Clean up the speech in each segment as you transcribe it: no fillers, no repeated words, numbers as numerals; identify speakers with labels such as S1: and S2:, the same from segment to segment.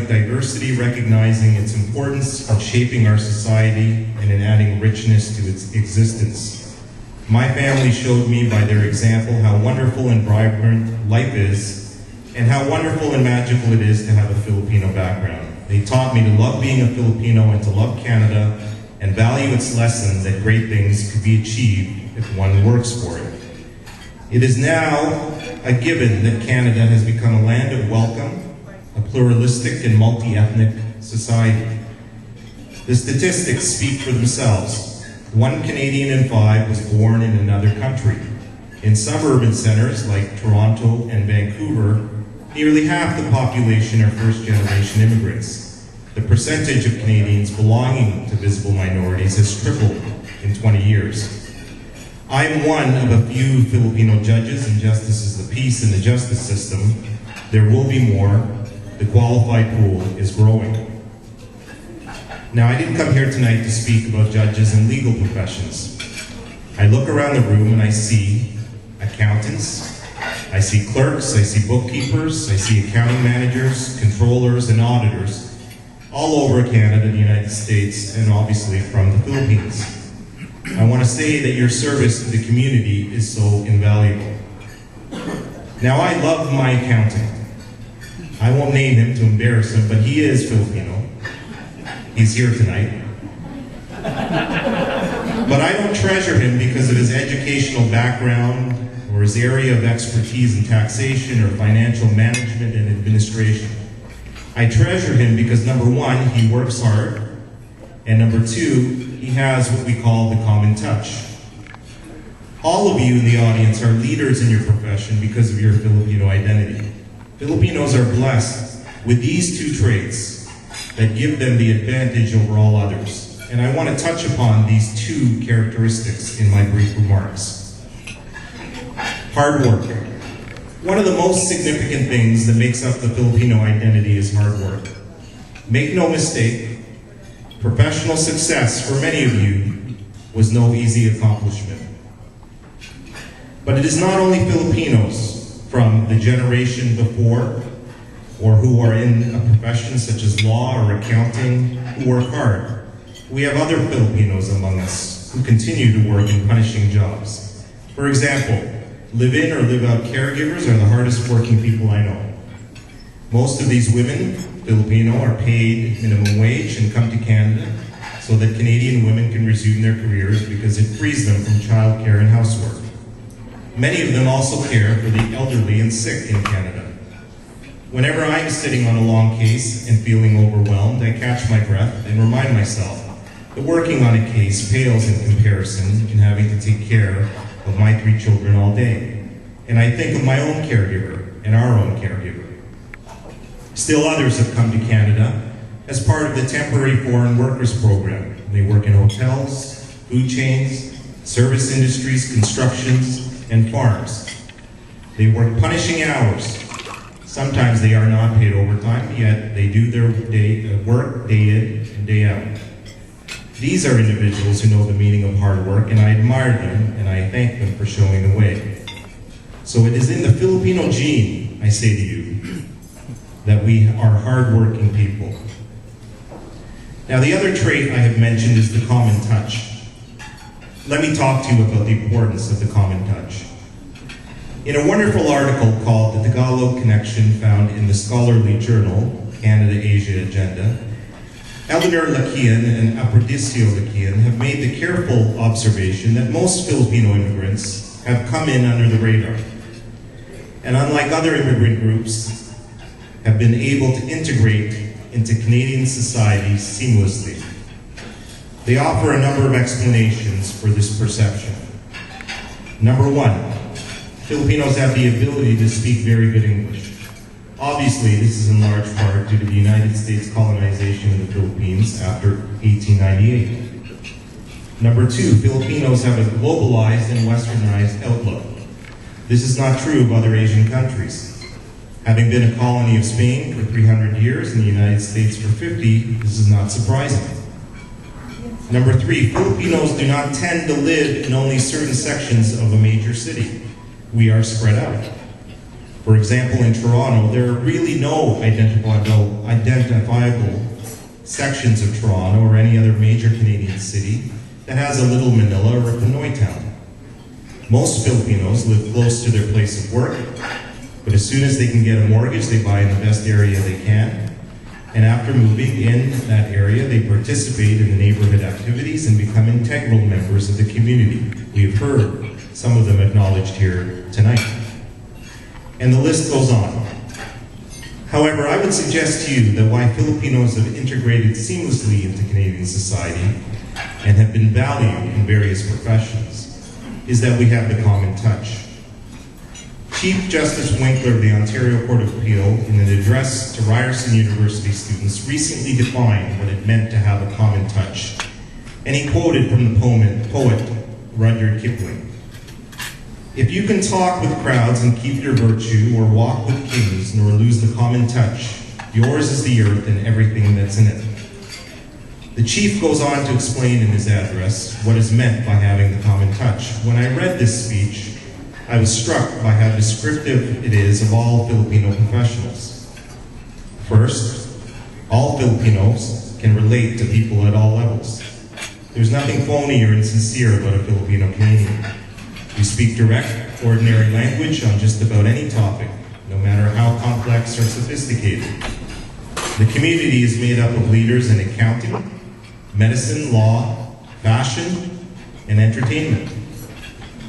S1: diversity, recognizing its importance of shaping our society and in adding richness to its existence. My family showed me by their example how wonderful and vibrant life is, and how wonderful and magical it is to have a Filipino background. They taught me to love being a Filipino and to love Canada and value its lesson that great things could be achieved if one works for it. It is now a given that Canada has become a land of welcome, a pluralistic and multi-ethnic society. The statistics speak for themselves. 1 Canadian in 5 was born in another country. In some urban centers like Toronto and Vancouver, nearly half the population are first-generation immigrants. The percentage of Canadians belonging to visible minorities has tripled in 20 years. I'm one of a few Filipino judges and justices of the peace in the justice system. There will be more. The qualified pool is growing. Now, I didn't come here tonight to speak about judges and legal professions. I look around the room and I see accountants, I see clerks, I see bookkeepers, I see accounting managers, controllers, and auditors all over Canada, the United States, and obviously from the Philippines. I want to say that your service to the community is so invaluable. Now, I love my accountant. I won't name him to embarrass him, but he is Filipino. He's here tonight. But I don't treasure him because of his educational background or his area of expertise in taxation or financial management and administration. I treasure him because number one, he works hard, and number two, he has what we call the common touch. All of you in the audience are leaders in your profession because of your Filipino identity. Filipinos are blessed with these two traits that give them the advantage over all others. And I want to touch upon these two characteristics in my brief remarks. Hard work. One of the most significant things that makes up the Filipino identity is hard work. Make no mistake, professional success for many of you was no easy accomplishment. But it is not only Filipinos from the generation before or who are in a profession such as law or accounting who work hard. We have other Filipinos among us who continue to work in punishing jobs. For example, live-in or live-out caregivers are the hardest working people I know. Most of these women, Filipino, are paid minimum wage and come to Canada so that Canadian women can resume their careers because it frees them from childcare and housework. Many of them also care for the elderly and sick in Canada. Whenever I'm sitting on a long case and feeling overwhelmed, I catch my breath and remind myself that working on a case pales in comparison in having to take care of my 3 children all day. And I think of my own caregiver and our own caregiver. Still others have come to Canada as part of the temporary foreign workers program. They work in hotels, food chains, service industries, constructions, and farms. They work punishing hours. Sometimes they are not paid overtime, yet they do their work day in and day out. These are individuals who know the meaning of hard work, and I admire them, and I thank them for showing the way. So it is in the Filipino gene, I say to you, that we are hardworking people. Now, the other trait I have mentioned is the common touch. Let me talk to you about the importance of the common touch. In a wonderful article called The Tagalog Connection, found in the scholarly journal Canada-Asia Agenda, Eleanor Lakian and Aphrodisio Lakian have made the careful observation that most Filipino immigrants have come in under the radar, and unlike other immigrant groups, have been able to integrate into Canadian society seamlessly. They offer a number of explanations for this perception. Number one, Filipinos have the ability to speak very good English. Obviously, this is in large part due to the United States colonization of the Philippines after 1898. Number two, Filipinos have a globalized and westernized outlook. This is not true of other Asian countries. Having been a colony of Spain for 300 years and the United States for 50, this is not surprising. Number three, Filipinos do not tend to live in only certain sections of a major city. We are spread out. For example, in Toronto, there are really no identifiable sections of Toronto or any other major Canadian city that has a Little Manila or a Pinoy town. Most Filipinos live close to their place of work, but as soon as they can get a mortgage, they buy in the best area they can. And after moving in that area, they participate in the neighborhood activities and become integral members of the community. We've heard some of them acknowledged here tonight. And the list goes on. However, I would suggest to you that why Filipinos have integrated seamlessly into Canadian society and have been valued in various professions is that we have the common touch. Chief Justice Winkler of the Ontario Court of Appeal, in an address to Ryerson University students, recently defined what it meant to have a common touch. And he quoted from the poet Rudyard Kipling. If you can talk with crowds and keep your virtue, or walk with kings nor lose the common touch, yours is the earth and everything that's in it. The chief goes on to explain in his address what is meant by having the common touch. When I read this speech, I was struck by how descriptive it is of all Filipino professionals. First, all Filipinos can relate to people at all levels. There's nothing phony or insincere about a Filipino Canadian. We speak direct, ordinary language on just about any topic, no matter how complex or sophisticated. The community is made up of leaders in accounting, medicine, law, fashion, and entertainment.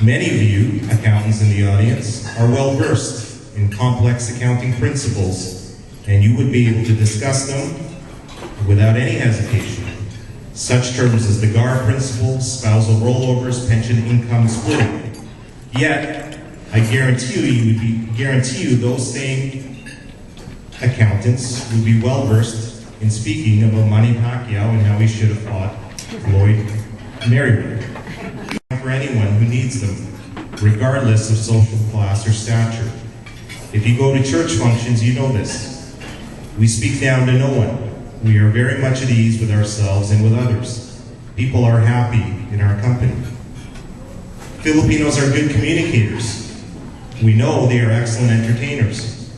S1: Many of you, accountants in the audience, are well versed in complex accounting principles, and you would be able to discuss them without any hesitation. Such terms as the GAR principle, spousal rollovers, pension income splitting. Yet, I guarantee you those same accountants would be well versed in speaking about Manny Pacquiao and how he should have fought Floyd Mayweather. For anyone who needs them, regardless of social class or stature. If you go to church functions, you know this. We speak down to no one. We are very much at ease with ourselves and with others. People are happy in our company. Filipinos are good communicators. We know they are excellent entertainers.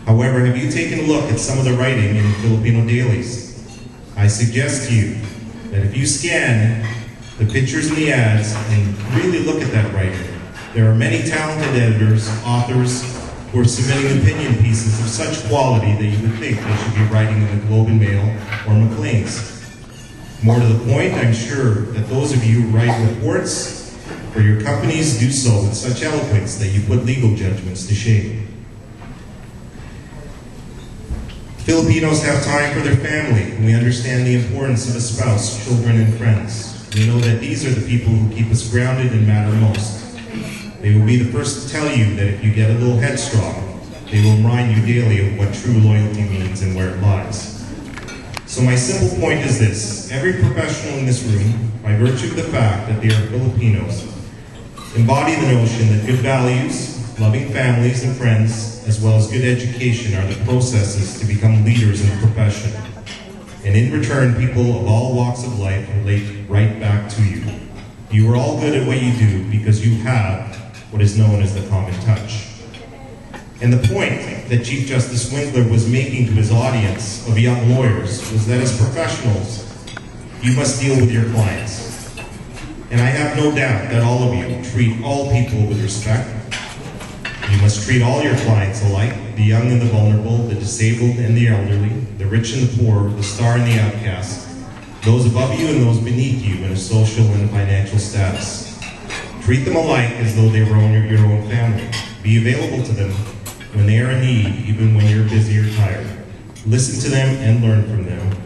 S1: However, have you taken a look at some of the writing in Filipino dailies? I suggest to you that if you scan the pictures and the ads and really look at that writing, there are many talented editors, authors, who are submitting opinion pieces of such quality that you would think they should be writing in the Globe and Mail or Maclean's. More to the point, I'm sure that those of you who write reports for your companies do so with such eloquence that you put legal judgments to shame. Filipinos have time for their family, and we understand the importance of a spouse, children, and friends. We know that these are the people who keep us grounded and matter most. They will be the first to tell you that if you get a little headstrong, they will remind you daily of what true loyalty means and where it lies. So my simple point is this: every professional in this room, by virtue of the fact that they are Filipinos, embody the notion that good values, loving families and friends, as well as good education are the processes to become leaders in the profession. And in return, people of all walks of life relate right back to you. You are all good at what you do because you have what is known as the common touch. And the point that Chief Justice Winkler was making to his audience of young lawyers was that as professionals, you must deal with your clients. And I have no doubt that all of you treat all people with respect. You must treat all your clients alike, the young and the vulnerable, the disabled and the elderly, the rich and the poor, the star and the outcast, those above you and those beneath you in a social and financial status. Treat them alike as though they were your own family. Be available to them when they are in need, even when you're busy or tired. Listen to them and learn from them,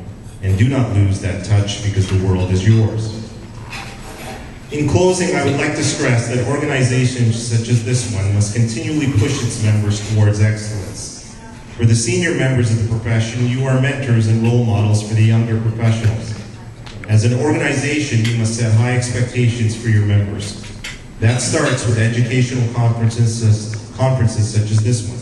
S1: and do not lose that touch because the world is yours. In closing, I would like to stress that organizations such as this one must continually push its members towards excellence. For the senior members of the profession, you are mentors and role models for the younger professionals. As an organization, you must set high expectations for your members. That starts with educational conferences such as this one.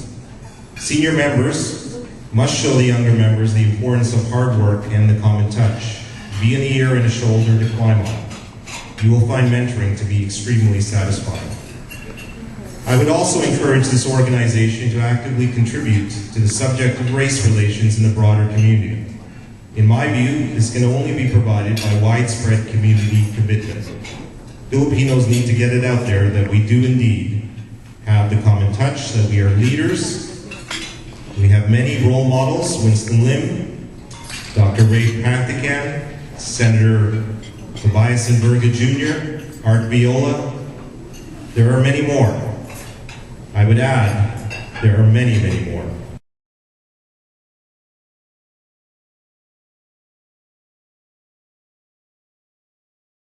S1: Senior members must show the younger members the importance of hard work and the common touch. Be an ear and a shoulder to climb on. You will find mentoring to be extremely satisfying. I would also encourage this organization to actively contribute to the subject of race relations in the broader community. In my view, this can only be provided by widespread community commitment. Filipinos need to get it out there that we do indeed have the common touch, that we are leaders. We have many role models: Winston Lim, Dr. Ray Pantican, Senator Tobias Berga Jr., Art Viola. There are many more. I would add, there are many, many more.